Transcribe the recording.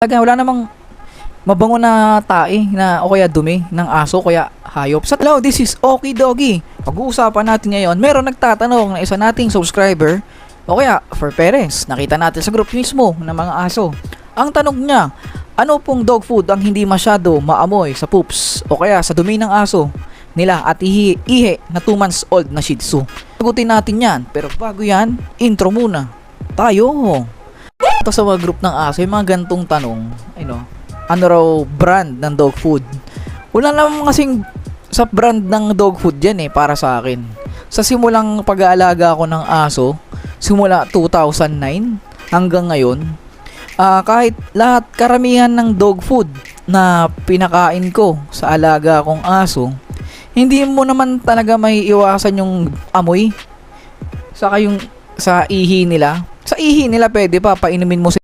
Talaga wala namang mabango na tae na o kaya dumi ng aso kaya hayop. Sa hello, this is Okie Doggy. Pag-uusapan natin ngayon, meron nagtatanong na isa nating subscriber o kaya for parents. Nakita natin sa group mismo ng mga aso. Ang tanong niya, ano pong dog food ang hindi masyado maamoy sa poops o kaya sa dumi ng aso nila at ihe na 2 months old na Shih Tzu? Sagutin natin yan, pero bago yan, intro muna tayo. Ito sa mga group ng aso, yung mga gantong tanong, ano raw brand ng dog food? Wala naman kasing sa brand ng dog food yan para sa akin. Sa simulang pag-aalaga ko ng aso, simula 2009 hanggang ngayon, kahit lahat karamihan ng dog food na pinakain ko sa alaga kong aso, hindi mo naman talaga may iwasan yung amoy. Saka yung sa ihi nila. Sa ihi nila pwede pa, painumin mo